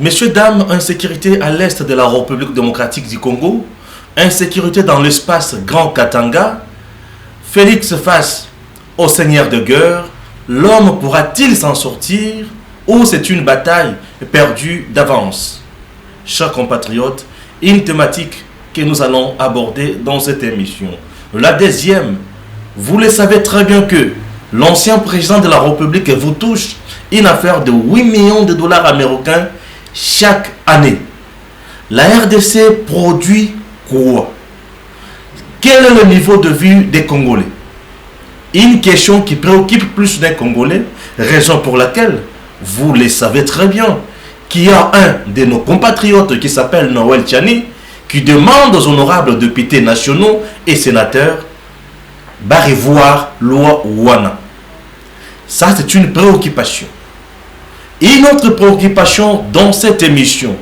Messieurs, dames, insécurité à l'est de la République démocratique du Congo, insécurité dans l'espace Grand Katanga, Félix face au seigneur de guerre, l'homme pourra-t-il s'en sortir ou c'est une bataille perdue d'avance? Chers compatriotes, une thématique que nous allons aborder dans cette émission. La deuxième, vous le savez très bien que l'ancien président de la République vous touche une affaire de 8 millions de dollars américains chaque année. La RDC produit quoi? Quel est le niveau de vie des Congolais? Une question qui préoccupe plus d'un Congolais, raison pour laquelle, vous le savez très bien, qu'il y a un de nos compatriotes qui s'appelle Noël Tchani, qui demande aux honorables députés nationaux et sénateurs de revoir loi Wana. Ça, c'est une préoccupation. Une autre préoccupation dans cette émission,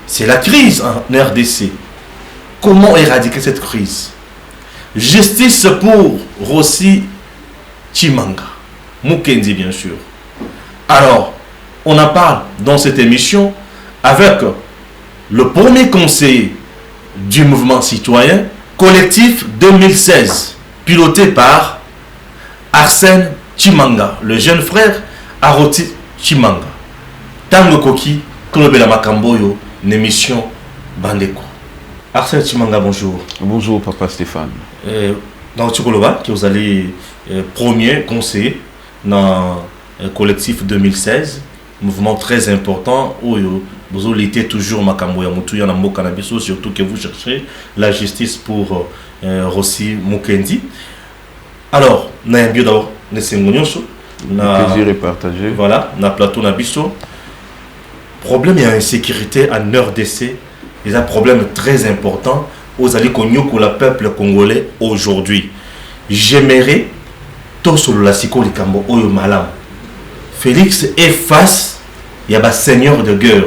c'est la crise en RDC. Comment éradiquer cette crise? Justice pour Rossi Chimanga, Mukendi bien sûr. Alors, on en parle dans cette émission avec le premier conseiller du mouvement citoyen, collectif 2016, piloté par Arsène Chimanga, le jeune frère Aroti Chimanga. Tango Koki, Kolobela Makamboyo, une émission Bandeko. Arsène Chimanga, bonjour. Bonjour, papa Stéphane. Dans Tchokoloba, que vous allez premier conseiller dans le collectif 2016, mouvement très important où vous luttez toujours Makamboya Moutou Yanambo Canabiso, surtout que vous cherchez la justice pour Rossi Mukendi. Alors, nous avons bien d'abord le plaisir est partagé. Voilà, na plateau Nabiso. Problème et insécurité en RDC, il y a un problème très important aux alliés pour le peuple congolais aujourd'hui. J'aimerais tout sur la Siko Likambo Oyo Malam. Félix est face, il y a un seigneur de guerre.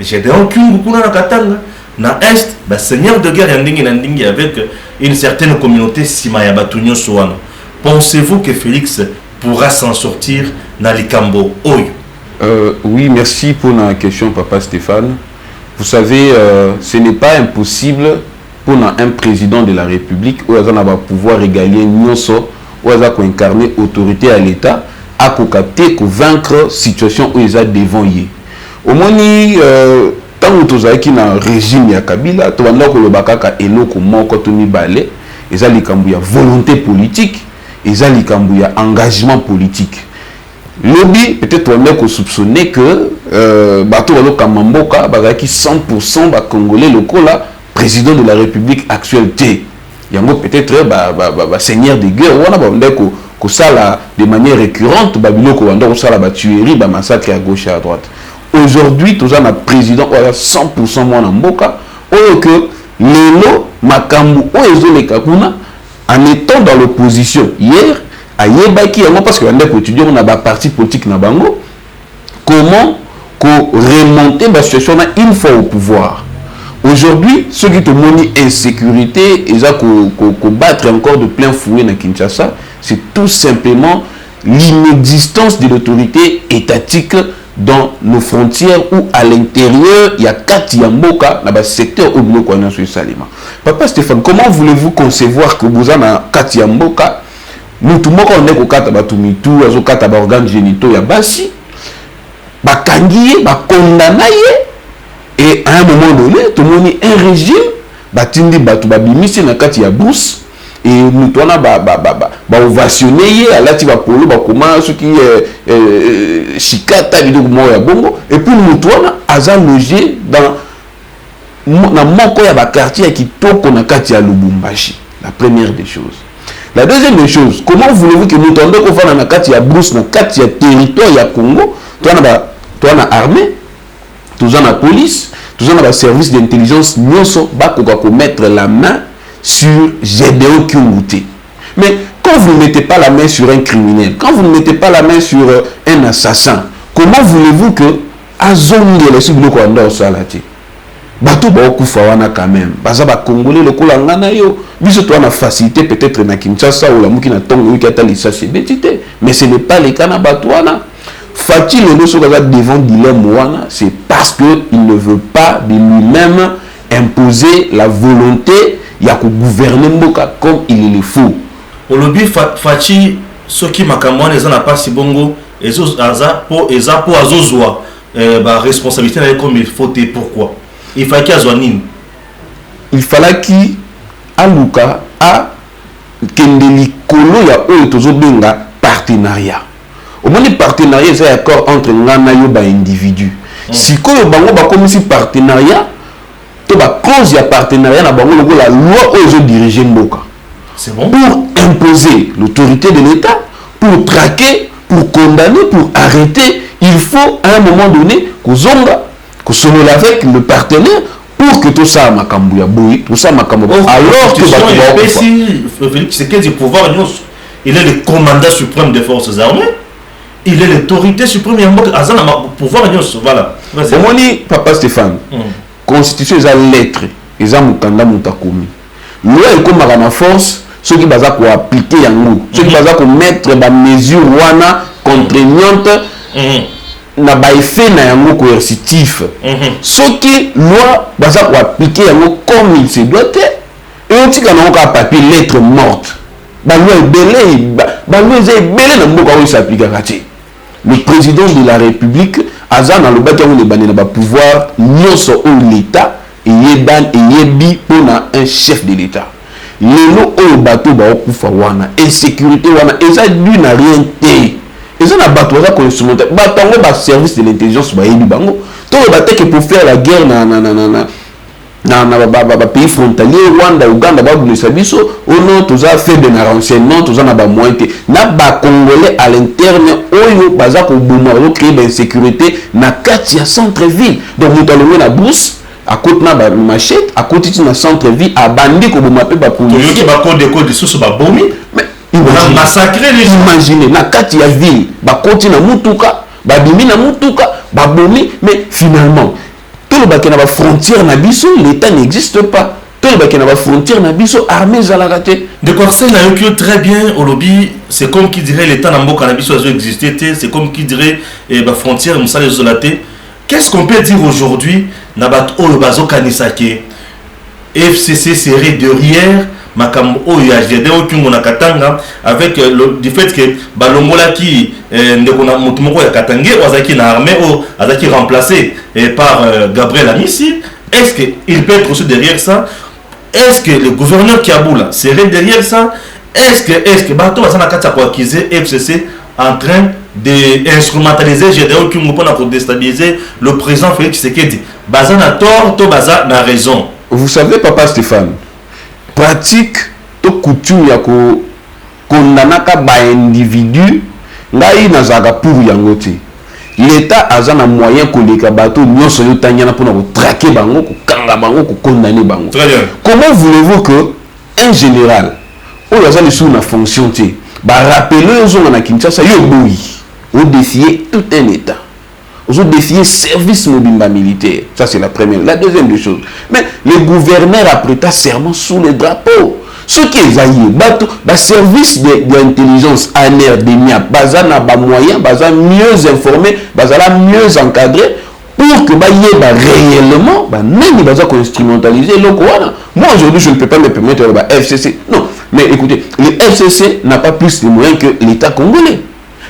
J'ai dit aucune beaucoup dans Katanga. Dans l'Est, le seigneur de guerre est avec une certaine communauté Simaya Batunyo Soano. Pensez-vous que Félix pourra s'en sortir dans Likambo Oyo? Oui, merci pour la question, papa Stéphane. Vous savez, ce n'est pas impossible pour un président de la République où il va pouvoir régaler Nyonso, où il va incarner autorité à l'État, à capter, vaincre la situation où il est devant lui. Au moins, tant que tu as un régime ya Kabila, tu vas voir que eloko moko to mibale, ils ont volonté politique, ils ont engagement politique. Lobby, peut-être on a soupçonné que Bato Walo Kamamboka, qui 100% Congolais locaux là, président de la République actuelle. Il y a peut-être seigneur de guerre, on a ça de manière récurrente, Babiloko, on a ça la tuerie, massacre à gauche et à droite. Aujourd'hui, tout ça, un président qui a 100% moins en Mboka, ou que Lelo, Makambu, ou les Kakuna, en étant dans l'opposition hier, parce que on a un parti politique na bango, comment remonter la situation une fois au pouvoir. Aujourd'hui, ceux qui ont monnaie insécurité, ils ont battre encore de plein fouet dans Kinshasa, c'est tout simplement l'inexistence de l'autorité étatique dans nos frontières ou à l'intérieur, il y a 4 Yamboka dans le secteur où nous connaissons Salima. Papa Stéphane, comment voulez-vous concevoir que vous avez 4 Yamboka? Nous tout le monde on est au kata batumitu, azo kata ba organes génitaux ya basi, ba kangiye, ba condamné et à un moment donné, tout le monde est un régime, ba tindi batu ba bimisi na kati ya brousse et nous tout on a ba ovationné à la ti ba polo ba comment ce qui chikata bido mo ya bongo et puis nous tout on a aza logé dans na moko ya ba quartier qui toko na kati ya Lubumbashi. La première des choses. La deuxième des choses, comment voulez-vous que nous tendons qu'on fasse dans la carte de brousse, dans la carte de territoire de Congo, toi on a armée, tout on a police, tout on a service d'intelligence, nous sommes pour mettre la main sur GDO Kyunguté. Mais quand vous ne mettez pas la main sur un criminel, quand vous ne mettez pas la main sur un assassin, comment voulez-vous que Azoni les civils qu'on doit salati? Bato ba okufa wana quand même baza ba congolais le kolanga na yo biso to na facilité peut-être na Kinshasa ou la muki na tongo wiki ata lisa c'est betité mais ce n'est pas le cas na bato wana Fachi le so devant dilemme wana, c'est parce que il ne veut pas de lui-même imposer la volonté ya ko gouverner mboka comme il le faut. Au lobby Fachi ce qui makamwana ezana pas si bongo ezo aza po azozwa ba responsabilité comme il faut. Et pourquoi il fallait qu'il azwa nini? Il fallait qu'il aluka a kendeli kolo ya oyo tozo benga partenariat. Au moins le partenariat c'est accord entre ngana yo ba individu. Si koyo bango ba comme si partenariat to ba cause ya partenariat na bango la loi oyo diriger mboka. C'est bon. Pour imposer l'autorité de l'État, pour traquer, pour condamner, pour arrêter, il faut à un moment donné qu'on zonga, qu'on se mêle avec le partenaire pour que tout ça makambu ya boui, tout ça makambu. Alors que Félix Tshisekedi du pouvoir, il est le commandant suprême des forces armées. Il est l'autorité suprême du pouvoir. Voilà. Au moins, Papa Stéphane, constitution est à lettre, ils ont mukanda mutakomi. Loi est comme à force, ceux qui basent pour appliquer yango, ceux qui basent pour mettre des mesures wana contraignantes, na ba effet na yango coercitif. Ceux qui loi basent pour appliquer yango comme il se doit être, et on dit qu'on a un papier lettre morte. Ba loi est belé, ba loi est belé na mboka où s'applique à le président de la République azan dans le bâtiment de bané na pouvoir nyonso au l'État et yeban et yebi pour un chef de l'État. Lelo au bateau ba okufa wana insécurité wana eza dû na rien té. Eza na bateau za ko instrumental. Batango ba service de l'intelligence ba yebi bango. To ba te que pour faire la guerre na pays frontalier Rwanda Uganda ba bulu sabiso ono to za fait de renseignement to za na ba moité na ba congolais à l'interne oyo baza ko buma o créer l'insécurité na kati ya centre ville. Donc mutalongo na brousse à côté na ba machette à côté na centre ville à bandi ko buma pe ba policier ba code sous ba bomi mais on a massacré les gens. Imaginez na kati ya ville ba côté na mutuka ba bimi na mutuka ba bomi mais finalement tout le bac na ba frontière na biso l'État n'existe pas. Tout le bac na ba frontière na biso armée za la raté. De Corsen a eu très bien au lobby, c'est comme qui dirait l'État na mboka na biso a existé, c'est comme qui dirait ba frontière musala zolaté. Qu'est-ce qu'on peut dire aujourd'hui na bat o bazo kanisake FCC serait derrière makambo o ya GD o kingo na Katanga avec du fait que balongola qui ndeko na mutu moko ya Katanga ozaki na armée o azaki remplacé par Gabriel Amissi. Est-ce qu'il peut être aussi derrière ça? Est-ce que le gouverneur Kiaboula serait derrière ça? Est-ce que bato bazana kata ko accuser FCC en train d'instrumentaliser GDO Kingo pour déstabiliser le président Félix Tshisekedi? Bazana tort, to baza na raison. Vous savez, Papa Stéphane, pratique to coutume ya ko kondanaka ba individu ngai nazaka pour yango te. L'État a un moyen ko leka bato nyonso yo tanyana pour traquer bango, ko kanga bango, ko condamner bango. Très bien. Comment voulez-vous que un général ou la sous na fonction te ba rappeler aux na Kinshasa yo boyi ou défier tout un État? Vous défiez service mobimba militaire. Ça, c'est la première. La deuxième des choses. Mais le gouverneur a prêté serment sous les drapeaux. Ce qui est zaïe, le service d'intelligence ANR de MIA, bazana ba moyen, bazana mieux informé, bazana mieux encadré pour que réellement, même baza ko instrumentaliser le quoi. Moi aujourd'hui, je ne peux pas me permettre le FCC. Non, mais écoutez, le FCC n'a pas plus de moyens que l'État congolais.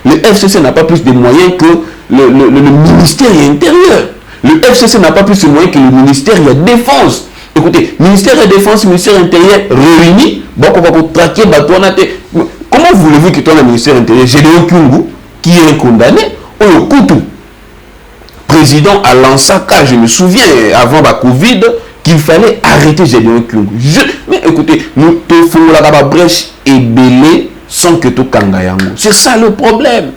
Le FCC n'a pas plus de moyens que le ministère intérieur. Le FCC n'a pas plus de moyens que le ministère de la Défense. Écoutez, ministère de la Défense et ministère intérieur réunis, pour traquer Batouanate. Comment voulez-vous que le ministère intérieur, Gédéon Kyungu, qui est condamné, au Koutou, président a lancé un cas, je me souviens, avant la Covid, qu'il fallait arrêter Gédéon Kyungu. Mais écoutez, nous te faisons la brèche et belé sans que tout kangayango. C'est ça le problème.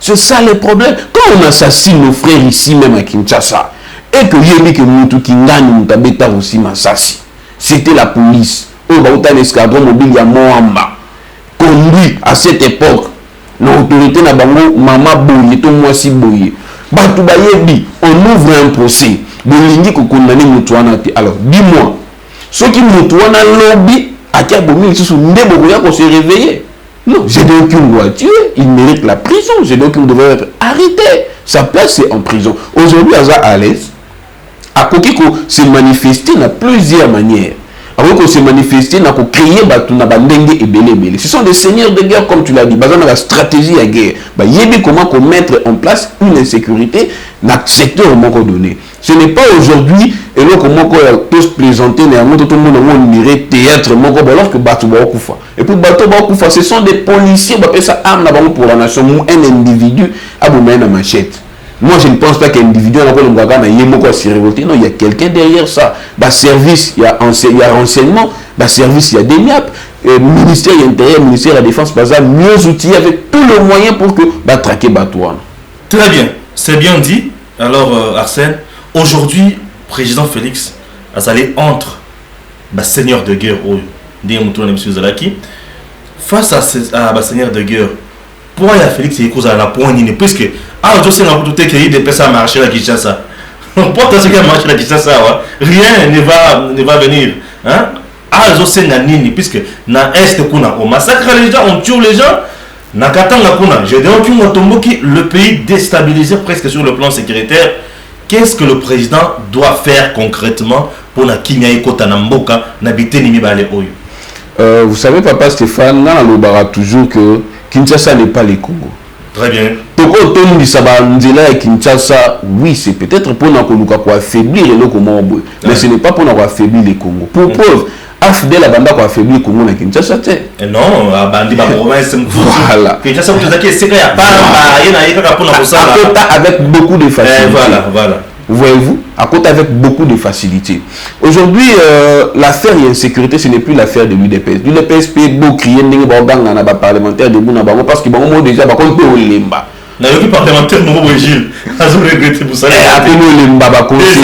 C'est ça le problème. Quand on assassine nos frères ici même à Kinshasa, et que Yémi que Moutou Kingani Moutabeta aussi Massassi, c'était la police. On va autant l'escadron mobile à Moamba, conduit à cette époque, l'autorité n'a pas Mama Boye, tout moi si Boye. Batou Bayebi, on ouvre un procès. Bolingi ko condamné Moutouana. Alors, dis-moi, ceux qui Moutouana lobby, à qui a bomi, ils se sont débrouillés pour se réveiller. Non, Gédéon Kyungu a tué, il mérite la prison. Gédéon Kyungu devrait être arrêté. Sa place est en prison. Aujourd'hui, Aza à l'aise. À Kokiko se manifester de plusieurs manières. Avant qu'on se manifester, on a créé et belé. Ce sont des seigneurs de guerre, comme tu l'as dit. Basé dans la stratégie à guerre. Il y a comment mettre en place une insécurité dans le secteur donné. Ce n'est pas aujourd'hui, et là, comment tous plaisanter, tout le monde a théâtre, alors que Batou Bakoufa. Et pour Batou Bakoufa, ce sont des policiers, ça arme pour la nation, un individu a une machette. Moi, je ne pense pas qu'un individu s'y révolter. Non, il y a quelqu'un derrière ça. Service, il y a renseignement. Service, il y a des MIAP. Ministère de l'Intérieur, ministère de la Défense, mieux outillés avec tous les moyens pour que traquer Batouane. Très bien, c'est bien dit. Alors, Arsène, aujourd'hui, président Félix a allé entre seigneur de guerre, face à seigneur de guerre. Pourquoi il y a Félix et Ikoza à la poigne, puisque je sais que tout est créé des personnes à marcher à Kinshasa. Pourquoi ce qui a marché à Kinshasa, rien ne va venir. Je sais que puisque na est on massacre les gens, on tue les gens. Na katanga kuna, je dis le pays déstabilisé presque sur le plan sécuritaire. Qu'est-ce que le président doit faire concrètement pour na Kinyaï Kota Namboka n'habiter ni balé oyo? Vous savez, papa Stéphane, on a toujours que Kinshasa n'est pas le Congo. Très bien. Pourquoi on dit ça et Kinshasa, oui, c'est peut-être pour nous affaiblir le Congo, mais ce n'est pas pour nous affaiblir le Congo. Pour preuve, Afdel Abanda a affaibli le Congo dans Kinshasa. Non, Abandi province. Voilà. Kinshasa, avec beaucoup de facilité. Voilà. Voyez-vous, à côté avec beaucoup de facilité. Aujourd'hui, l'affaire et l'insécurité, ce n'est plus l'affaire de l'UDPS. L'UDPS peut beaucoup crier des parlementaires de Bounabaro parce qu'ils vont déjà contre Olimba. Le parlementaire non Gilles, ils ont regretté pour ça. Après Olimba, conseiller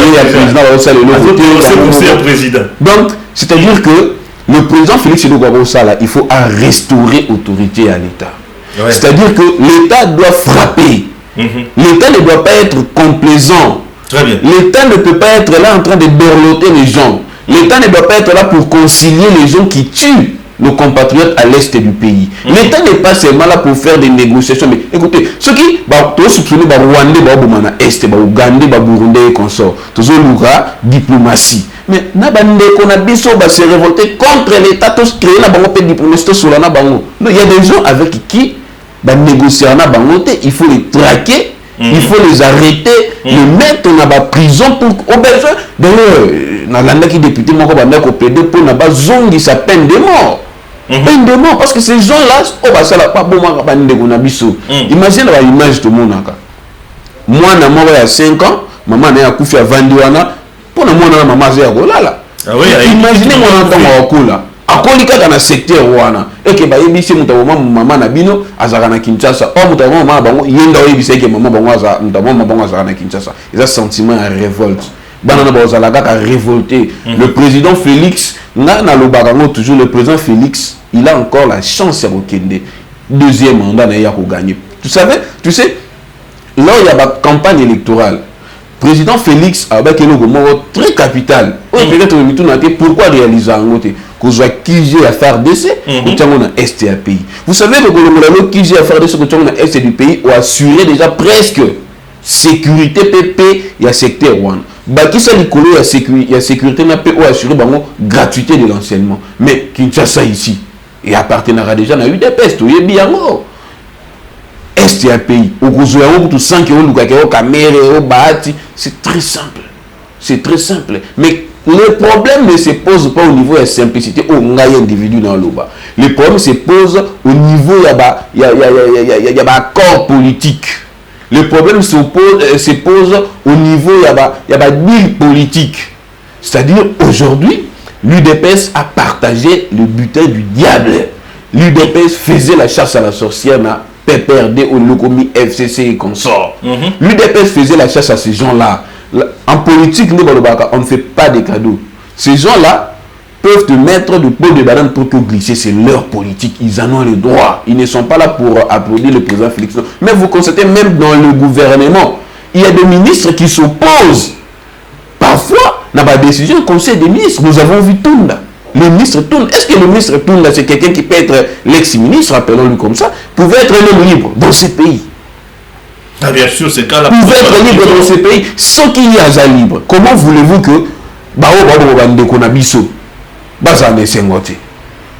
le président. Donc, c'est-à-dire que le président Félix Tshisekedi, il faut restaurer autorité à l'État. Ouais. C'est-à-dire que l'État doit frapper. L'État ne doit pas être complaisant. Très bien. L'État ne peut pas être là en train de dorloter les gens. L'État ne doit pas être là pour concilier les gens qui tuent nos compatriotes à l'est du pays. L'État n'est pas seulement là pour faire des négociations. Mais écoutez, ceux qui tous soupçonnés Rwandais, Est, Ougandais, Burundais et consorts, tous la diplomatie. Mais qu'on a bien se révolter contre l'État, tous créer la banque diplomatie sur la banque. Il y a des gens avec qui négocier na banque, il faut les traquer. Il faut les arrêter, les mettre dans la prison pour au besoin. D'ailleurs, qui député mon ko PD pour na ba zongi sa peine de mort. Peine de mort parce que ces gens-là, ça la pas bon na biso. Imagine la image tout le monde naka. Moi na moi il y a 5 ans, maman na kufi a vandiwana pour na moi na maman za kolala. Imaginez mon entend wakula. Akolika dans le secteur wana et que ba yebisi maman na bino azaka na Kinshasa o mutama maman bango yenda yebisi que maman bango aza mutama bango azaka na Kinshasa ils a sentiment de révolte bana na bazala ka révolter le président Félix na lobakango toujours le président Félix il a encore la chance de rekende deuxième mandat na ya ko gagner tu sais là il y a la campagne électorale président Félix avec un logo très capital peut-être pourquoi réaliser un côté qu'on soit qui à faire d'essai quand on a STAPI. Vous savez que le qui à faire d'essai quand on a ST du pays ou assurer déjà presque sécurité PP il y a secteur one. Bah qui ça l'écolo il y a sécurité n'a pas ou assurer gratuité de l'enseignement. Mais Kinshasa ici et appartiendra déjà à UDPS tout est bien STAPI au besoin tout 5 euros le caméra au bahati c'est très simple. C'est très simple. Mais le problème ne se pose pas au niveau de la simplicité au individu dans le bas. Le problème se pose au niveau il y a accord politique. Le problème se pose au niveau il y a deal politique. C'est-à-dire aujourd'hui, l'UDPS a partagé le butin du diable. L'UDPS faisait la chasse à la sorcière na PPRD au Lokomi FCC et consorts. L'UDPS faisait la chasse à ces gens-là. En politique, on ne fait pas des cadeaux. Ces gens-là peuvent te mettre du pot de banane pour te glisser. C'est leur politique. Ils en ont le droit. Ils ne sont pas là pour applaudir le président Félix. Mais vous constatez, même dans le gouvernement, il y a des ministres qui s'opposent. Parfois, dans la décision du Conseil des ministres, nous avons vu Tunda. le ministre Toun, est-ce que le ministre Toun, c'est quelqu'un qui peut être l'ex-ministre, appelons-le comme ça, pouvait être un homme libre dans ce pays? Ah, bien sûr, c'est quand la pouvait être libre dans ce pays sans qu'il y ait un libre. Comment voulez-vous que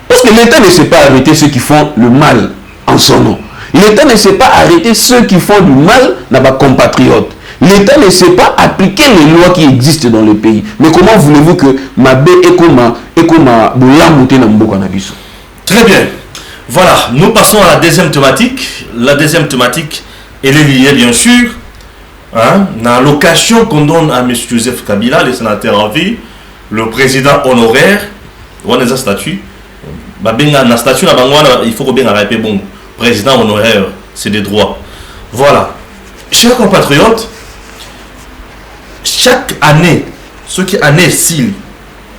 parce que l'État ne sait pas arrêter ceux qui font le mal en son nom. L'État ne sait pas arrêter ceux qui font du mal à nos compatriotes. L'État ne sait pas appliquer les lois qui existent dans le pays. Mais comment voulez-vous que Mabé Très bien. Voilà, nous passons à la deuxième thématique. La deuxième thématique, elle est liée bien sûr dans l'occasion qu'on donne à M. Joseph Kabila, le sénateur en vie, le président honoraire, on a un statut. Na statut il faut bien arrêter bon président honoraire, c'est des droits. Voilà. Chers compatriotes, chaque année, ce qui année s'il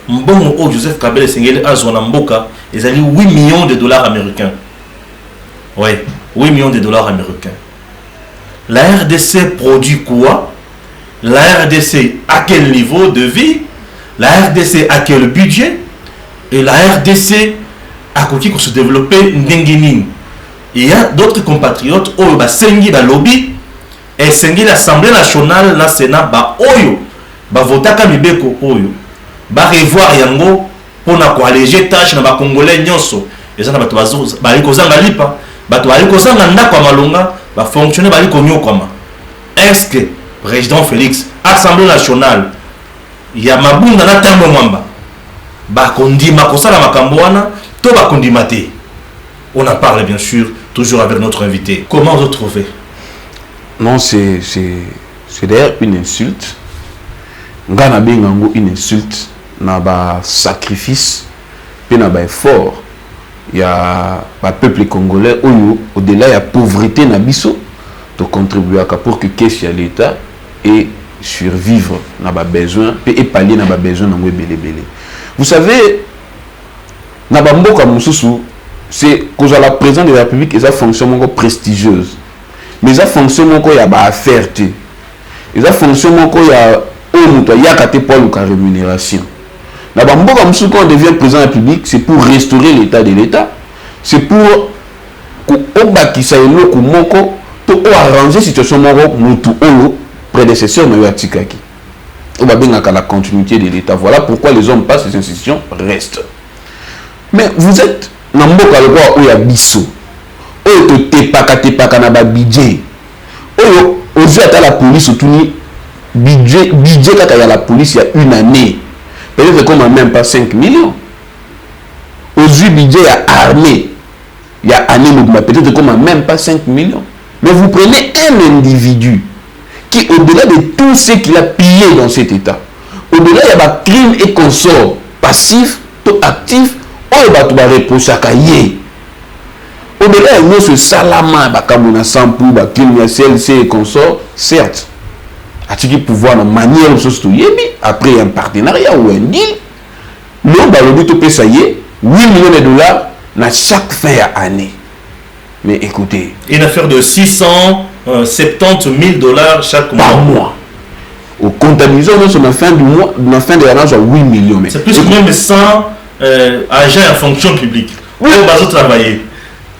Mbongo o Joseph Kabila Sengele Azwana Mboka, ils ont 8 millions de dollars américains. Oui, 8 millions de dollars américains. La RDC produit quoi? La RDC à quel niveau de vie? La RDC à quel budget? Et la RDC a qui se développer n'engeni. Il y a d'autres compatriotes au Sengi ba lobby et Sengi l'Assemblée nationale na Sénat ba oyo ba votaka mibeko oyo ba revoir yango pour na ko alléger tâche na ba congolais nyonso eza na bato bali kozanga lipa bato bali kozanga ndako malonga ba fonctionner bali konyokoma. Est-ce que président Félix Assemblée nationale ya mabunda na tambo mwamba ba kondima kosala makambo wana to ba kondima te? On en parle bien sûr toujours avec notre invité. Comment vous trouvez? Non, c'est d'ailleurs une insulte. Ngana bengango une insulte na ba sacrifice pe na ba effort ya ba peuple congolais au-delà ya pauvreté na biso de contribuer pour que caisse ya l'état et survivre na ba besoin et pallier na ba besoin na belé. Vous savez na ba mboka mususu c'est que la présidence de la République et sa fonction prestigieuse. Mais sa fonction il y a ba affaire té. Et sa fonction il y a pour la rémunération. Na ba mboka mususu quand on devient président de la République, c'est pour restaurer l'état de l'état. C'est pour obakisa eloko moko to arranger situation moko mutu oyo prédécesseur na yatikaki. On va bien la continuité de l'état. Voilà pourquoi les hommes passent, les institutions restent. Mais vous êtes namboka le roi oya biso oyo to tepaka na ba budget oyo ozu ata la police otuni budget kaka ya la police il y a une année peut-être comme même pas 5 millions ozu budget ya armée il y a année peut-être comme même pas 5 millions. Mais vous prenez un individu qui au-delà de tout ce qu'il a pillé dans cet état, au-delà il y a ba crime et consort passif to actif oyo bato ba reproche akaye au-delà de ce salama bakamuna sampu ba crime ya CLC et consort certes a-t-il pouvoir na manière de se yebi après un partenariat ou un deal non ba lobi to pesa ye 8 millions de dollars na chaque fin à année. Mais écoutez, une affaire de 670 000 dollars chaque mois par mois au comptabilisant sur la fin du mois na fin de l'année 8 millions. C'est plus que même 100 agents en fonction publique. Oui. On va travailler.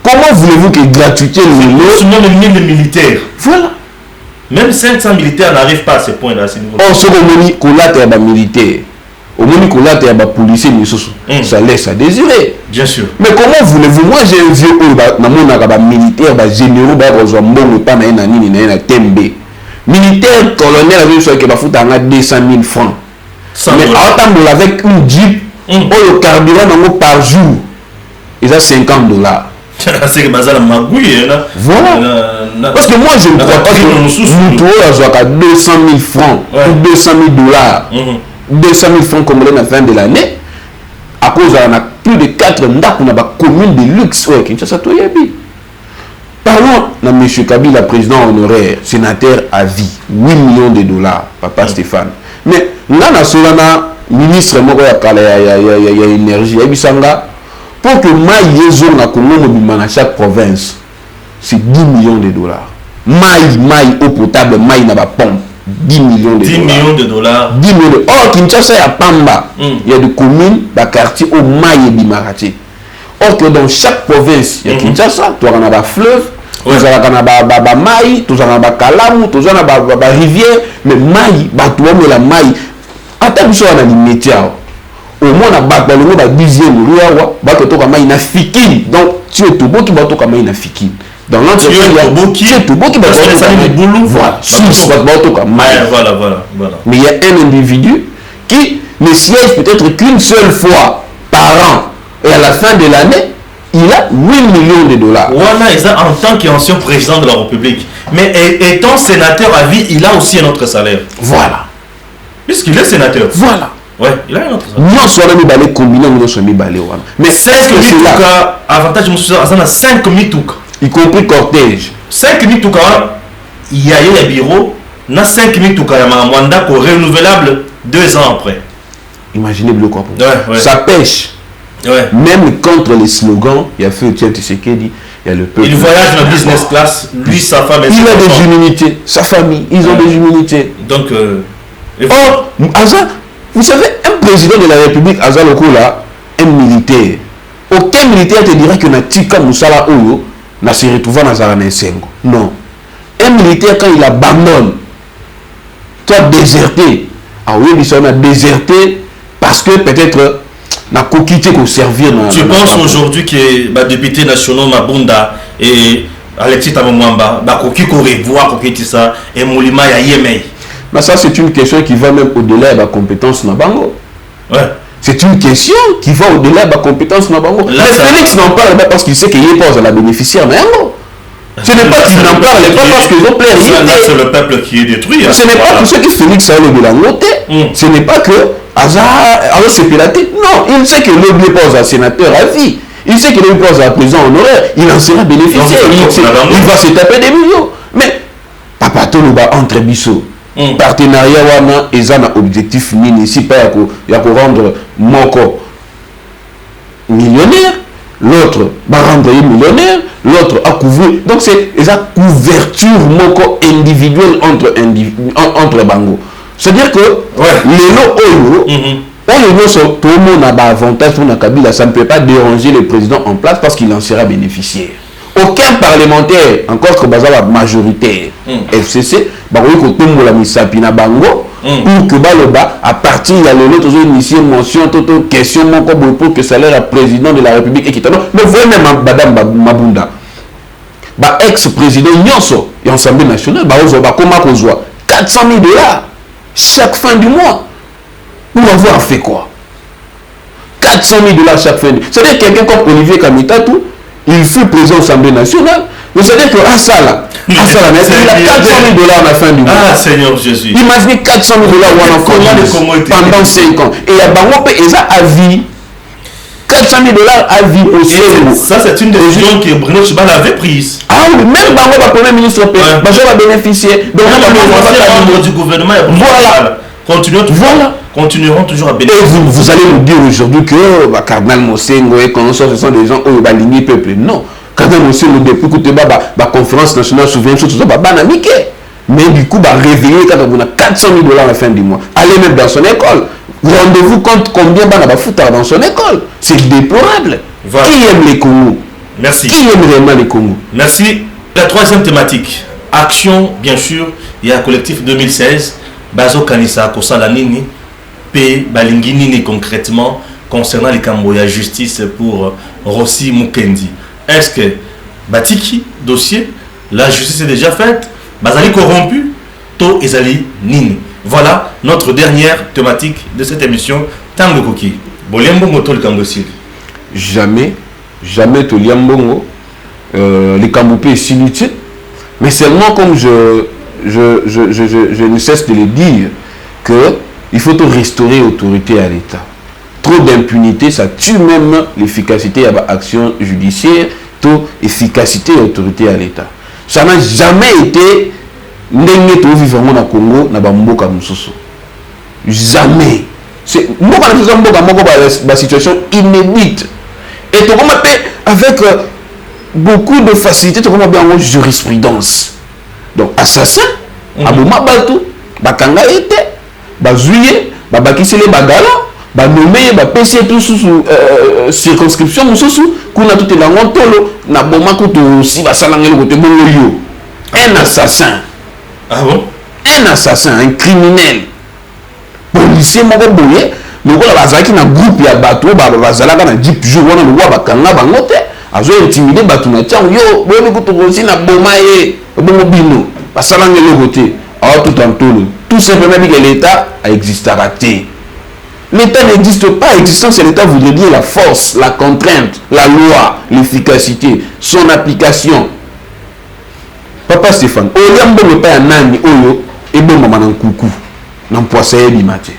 Comment voulez-vous que gratuité le même 1000 militaires. Voilà. Même 500 militaires n'arrivent pas à ce point-là. Oh, ce qu'on a été militaire, au moins qu'on a été policier, ça laisse à désirer. Bien sûr. Mais comment voulez-vous? Moi, j'ai un vieux militaire, généraux, militaire colonel avec 200 000 francs. Mais avec une Jeep, le carburant par jour, ils ont 50 dollars. C'est que bazar magouille. Voilà. Parce que moi, je ne crois pas que nous avons 200 000 francs ou 200 000 dollars. 200 000 francs comme à la fin de l'année. À cause de plus de 4 ndaks, on a une commune de luxe. Parlons de M. Kabila, président honoraire, sénateur à vie, 8 millions de dollars, papa Stéphane. Mais là, on a ministre, il y a énergie, pour que maïe na Congo dans chaque province, c'est 10 millions de dollars. Maïe eau potable, maïe na ba pompe. 10 millions de 10 dollars. millions de dollars. 10 millions de... Or, Kinshasa, il y a Pamba. Il y a des communes, des quartiers au Maï et Bimarati. Or que dans chaque province, il y a Kinshasa, tu as un fleuve, tu as un Maï, tu as un Kalamu, tu as un rivière, mais Maï, tu as la Maï. Attends, tu as un métier. Au moins, on a le 10e roi, tu as un Maï na Fikine. Donc, tu es tout beau qui va te Maï na Fikine. Dans l'entreprise, il y a tout beau qui va te voilà, voilà. Mais il y a un individu qui ne siège peut-être qu'une seule fois par an. Et à la fin de l'année, il a 8 millions de dollars. Voilà, en tant qu'ancien président de la République. Mais étant sénateur à vie, il a aussi un autre salaire. Voilà. Puisqu'il est sénateur. Voilà. Ouais, il a un autre salaire. Nous sommes allés combiner, nous sommes allés. Mais 5 000 toukas, avantage, je me suis dit, 5 000 toukas. Y compris cortège. 5 000 toukas, il y a un bureau, il y a 5 000 toukas, il y a un mandat renouvelable 2 ans après. Imaginez le quoi. Ouais. Ça pêche. Ouais. Même contre les slogans, il y a fait Tshisekedi, il y a le peuple. Il voyage dans la business class, lui, sa femme et il a des immunités, sa famille, ils ont des immunités. Donc, or, Aza, vous savez, un président de la République, Aza Lokola, un militaire. Aucun militaire te dira que Natika Moussala Oyo n'a se retrouvé dans Zarana Sengo. Non. Un militaire, quand il abandonne, tu as déserté. Ah oui, il a déserté parce que peut-être n'a quitté pour servir. Tu penses aujourd'hui que les députés nationaux Mabunda et Alexis Tamamwamba, qui revoir ça et Moulima Yayemei. Mais ça, c'est une question qui va même au-delà de la compétence Nabango. Ouais. C'est une question qui va au-delà de la compétence Nabango. Mais Félix n'en parle pas parce qu'il sait qu'il est pas à la bénéficiaire Nabango. Ce n'est pas qu'il n'en parle pas parce qu'ils ont plein de c'est le peuple qui est détruit. Ce n'est pas pour ceux qui Félix a le Belangote. Ce n'est pas que alors c'est piraté. Non, il sait que l'objet pose à sénateur à vie. Il sait que l'objet pose à président honoraire. Il en sera bénéficiaire. Il va se taper des millions. Mais Papa Toloba entre Bissot. Partenariat wana ezana objectif nini ici pas ya ko rendre moko millionnaire, l'autre va rendre millionnaire, l'autre a couvrir. Donc c'est esa couverture moko individuelle entre bango. C'est-à-dire que les lots tout le monde a un avantage pour Kabila, ça ne peut pas déranger le président en place parce qu'il en sera bénéficiaire. Aucun parlementaire, encore que la majoritaire FCC, pour que à partir de l'autre, initier mention, question, pour que ça l'air président de la République et qui mais vous même Madame Mabunda, ex-président Nyonso et Assemblée nationale, comment 400 000 dollars chaque fin du mois. Pour avoir fait quoi? 400 000 dollars chaque fin du mois. C'est-à-dire quelqu'un comme Olivier Kamitatou, il fut président de l'Assemblée nationale. Vous savez que Assala, il a 400 000 dollars à la fin du mois. Ah, Seigneur Jésus. Imaginez 400 000 dollars pendant 5 ans. Et il y a Bangope et ça à vie. 400 000 dollars à vie au ciel. Ça, c'est une décision que Bruno Chibal avait prise. Ah oui, même Bango, le premier ministre, va bénéficier. Donc, les membres du gouvernement, voilà. Continueront toujours à bénéficier. Et vous allez nous dire aujourd'hui que Cardinal Mosengo et consorts, ce sont des gens qui ont aligné le peuple. Non. Cardinal Mosengo, depuis que la conférence nationale souveraine, tout ça, mais du coup, réveiller quand on a 400 000 dollars à la fin du mois. Allez même dans son école. Rendez-vous compte combien de foot dans son école. C'est déplorable. Voilà. Qui aime les Congos? Merci. Qui aime réellement les Congos? Merci. La troisième thématique. Action, bien sûr. Il y a un collectif 2016. Bazo Kanisa, Kosala Nini. P. Balingi Nini concrètement. Concernant les Camboya justice pour Rossi Mukendi. Est-ce que Batiki, dossier, la justice est déjà faite? Bazali corrompu? To Ezali Nini. Voilà notre dernière thématique de cette émission. Tango Koki. Boliambo Moto le Kambosil. Jamais Toliambongo. Les Kambopé est inutile. Mais seulement comme je ne cesse de le dire qu'il faut restaurer l'autorité à l'État. Trop d'impunité, ça tue même l'efficacité de l'action judiciaire, trop efficacité de l'autorité à l'État. Ça n'a jamais été ndenge to vivre na Congo na bamboka mususu. Jamais. C'est mboka na mboka moko ba situation inédite. Et to comme avec beaucoup de facilité to comme bien en jurisprudence. Donc assassin, Abouma Baltou, bakanga ete bazuye babakisele bagala banomeye bapesi tout sous circonscription mususu kuna tout elango tolo na boma kutu si basalangeli kote bongo yo un assassin. Ah bon? Un assassin, un criminel policier moko boye lokola bazalaki na groupe ya bato bazalaka na 10 jours wana lokwa bakanga bango te azo intimider bato na tiango yo boyebi kutu kosi na boma ye bongo bino basalangeli kote awa tout en tout simplement dit que l'État existera. L'État n'existe pas. Existence de l'État voudrait dire la force, la contrainte, la loi, l'efficacité, son application. Papa Stéphane, au lieu de ne pas nani oyo et bon maman en coucou, n'en poisson bimate.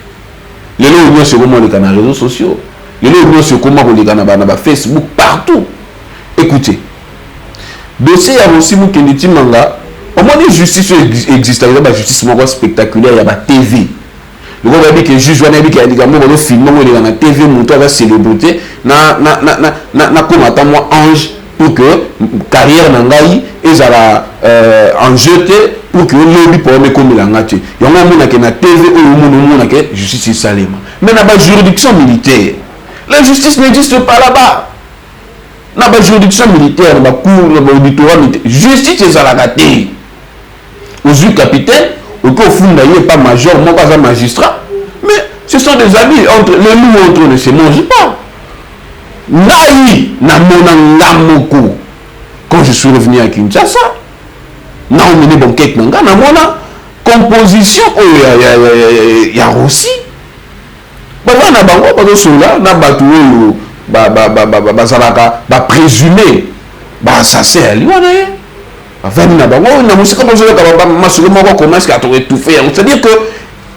Les lois sur comment les canaux réseaux sociaux, les lois sur comment les canaux Facebook partout. Écoutez, dossier a aussi mon kenditi manga. Au moins de justice existe, il y a la justice spectaculaire, il y a la TV. Le gars dit que le juge Wanabi qui a dit que le film dans la TV montre la célébrité na comme attends moi ange pour que carrière nangai et ça en jeté pour que lobby pour me comme la ngati. Il y a un monde qui na TV ou monde qui justice salema. Mais na ba juridiction militaire. La justice n'existe pas là-bas. Na ba juridiction militaire, na cour, na auditorat militaire. Justice c'est la gâté. Aux yeux capitaine, au fond d'ailleurs pas major, moi pas un magistrat, mais ce sont des amis entre les loups entre eux ne se mangent pas. Naï na monangamoko quand je suis revenu à Kinshasa, na on mené bon quête nanga na mona composition il y a aussi. Bah na bango pas cela na batuo ba salaka ba présumé ba assassin ali wana ye. C'est-à-dire que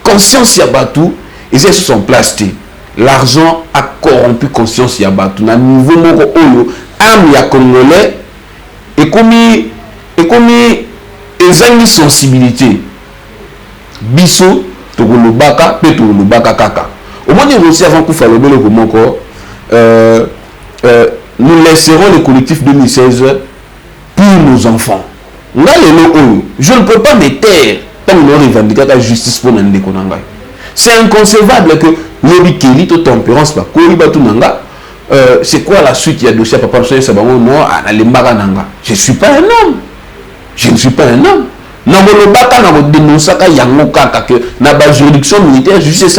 conscience Yabatou, ils se sont placés. L'argent a corrompu conscience Yabatou. Na niveau moko oyo, âme ya congolais, et comme ils ont une sensibilité. Biso, Togolobaka, Petolobaka Kaka. Au moins, il aussi avant qu'on fasse le bel encore, nous laisserons le collectif 2016 pour nos enfants. Je ne peux pas me taire tant que nous revendiquons la justice pour nous. C'est inconcevable que l'objet qui est tempérance, c'est quoi la suite? Il y a dossier papa je ne suis pas un homme. Je ne suis pas un homme. La juridiction militaire, justice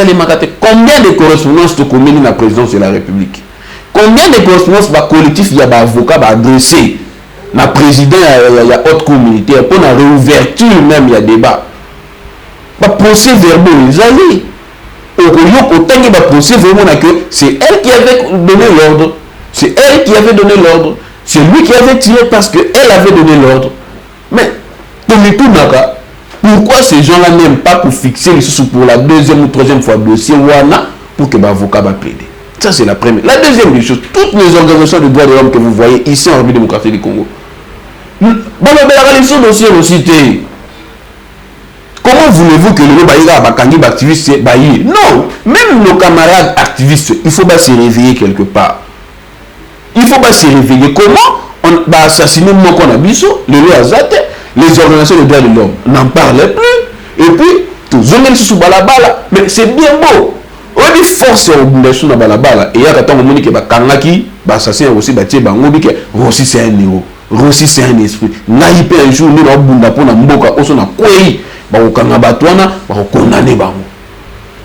combien de correspondances de communes dans la présidence de la République? Combien de correspondances par collectif il y a avocat adressé? Na président il y a haute cour militaire pour la réouverture même il y a débat. Ba procès verbaux les alliés. Au temps ba procès vraiment que c'est elle qui avait donné l'ordre. C'est elle qui avait donné l'ordre. C'est lui qui avait tiré parce que elle avait donné l'ordre. Mais pourquoi ces gens-là n'aiment pas pour fixer les sous pour la deuxième ou troisième fois dossier wana pour que l'avocat va plaider? Ça c'est la première. La deuxième des choses, toutes les organisations de droits de l'homme que vous voyez ici en République démocratique du Congo. Comment voulez-vous que le Baïga activiste baïe? Non, même nos camarades activistes, il faut se réveiller quelque part. Il faut se réveiller. Comment on va assassiner Mokona Bisso, le Azate, les organisations de droits de l'homme n'en parlent plus. Et puis, tout le monde sous balabala. Mais c'est bien beau. On dit force à l'obligation de balabala. Et il y a quand on dit que Kangaki, assassin aussi, Rossi c'est un héros. Rossi c'est un esprit. Naïpe un jour, nous avons Mboka, on a quoi? On condamné.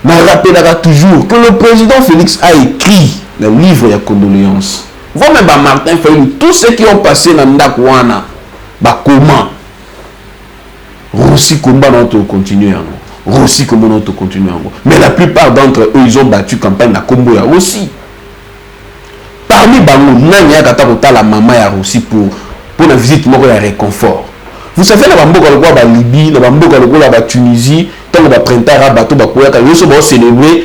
Mais rappelera toujours que le président Félix a écrit le livre de condoléances. Vous-même, Martin Fayou, tous ceux qui ont passé dans Ndakwana, comment Rossi, comment on continue Rossi, comment on continue mais la plupart d'entre eux, ils ont battu campagne à Komboya aussi. Parmi Bango, Nanya Katakota, la maman ya Rossi pour la visite, il y a réconfort. Vous savez, la Bamboka la Libye, la Bamboka la Tunisie, tant que le printemps à bateau, ils ont célébré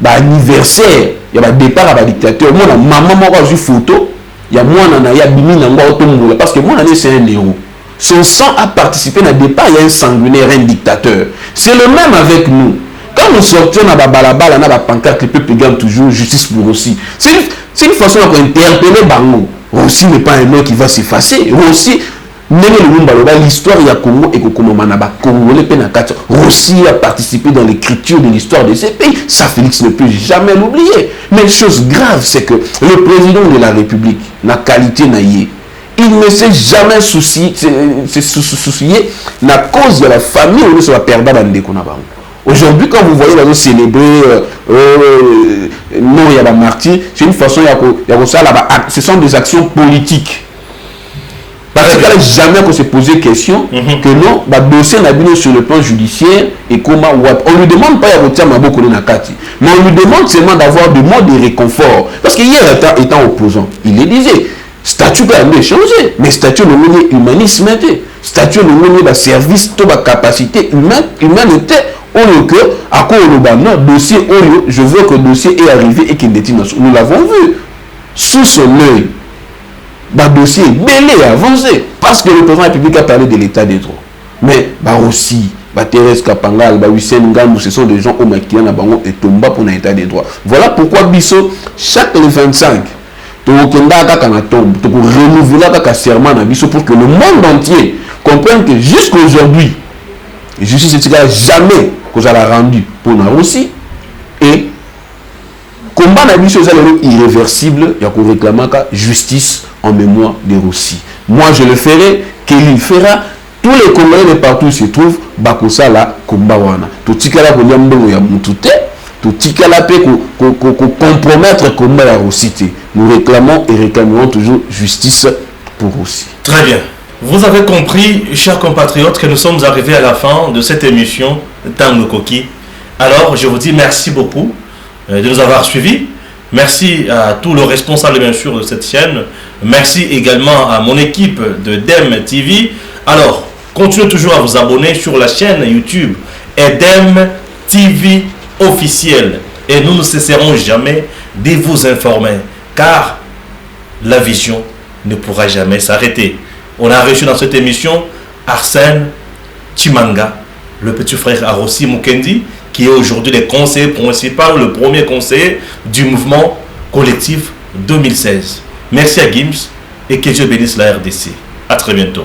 l'anniversaire, il y a un départ à la dictature. Moi, maman m'a vu photo, il y a moi, il y a Bimi, parce que moi, c'est un héros. Son sang a participé à départ, il y a un sanguinaire, un dictateur. C'est le même avec nous. Quand nous sortions dans la balabala, dans la pancarte, le peuple gagne toujours justice pour Rossi. C'est une façon d'interpeller Bango. Rossi n'est pas un homme qui va s'effacer. Rossi, l'histoire du Congo et Congolais Russie a participé dans l'écriture de l'histoire de ces pays. Ça, Félix ne peut jamais l'oublier. Mais chose grave, c'est que le président de la République, la qualité naïe, il ne s'est jamais soucié la cause de la famille où nous sommes perdants dans le Congo. Aujourd'hui, quand vous voyez les célébrer non, il y a la martyr, c'est une façon, ce sont des actions politiques. Parce qu'il n'a jamais qu'on se posé question que non, le dossier n'a bien sur le plan judiciaire et comment on ne lui demande pas à retirer Maboko Nakati, mais on lui demande seulement d'avoir des mots de réconfort. Parce qu'hier, étant opposant, il le disait, statut peut aller changer, mais statut le monde humanisme, statut le monde service, toute la capacité humanité. À quoi on dossier, je veux que le dossier est arrivé et qu'il est nous l'avons vu sous son œil. Le dossier est belé et avancé parce que le président de la République a parlé de l'état des droits. Mais aussi, Thérèse Kapangal, Wissem Ngamou, ce sont des gens qui ont et tomba pour l'état des droits. Voilà pourquoi Bisso, chaque le 25, tu renouveler un serment pour que le monde entier comprenne que jusqu'aujourd'hui, justice n'a jamais qu'on a rendu pour la Russie et combat n'a irréversible, il y a qu'on réclame justice en mémoire de Russie. Moi je le ferai, qu'il fera, tous les Congolais de partout où se trouvent, bakosa la combat wana. Tout tikala ko nyambo ya mutute, tout tikala pe ko compromettre combat la Russie. Nous réclamons et réclamerons toujours justice pour Russie. Très bien. Vous avez compris, chers compatriotes, que nous sommes arrivés à la fin de cette émission Tango Koki. Alors, je vous dis merci beaucoup de nous avoir suivis. Merci à tous les responsables, bien sûr, de cette chaîne. Merci également à mon équipe de DEM TV. Alors, continuez toujours à vous abonner sur la chaîne YouTube EDEM TV officielle. Et nous ne cesserons jamais de vous informer, car la vision ne pourra jamais s'arrêter. On a reçu dans cette émission Arsène Chimanga, le petit frère Arossi Mukendi, qui est aujourd'hui le conseiller principal, le premier conseiller du mouvement collectif 2016. Merci à Gims et que Dieu bénisse la RDC. À très bientôt.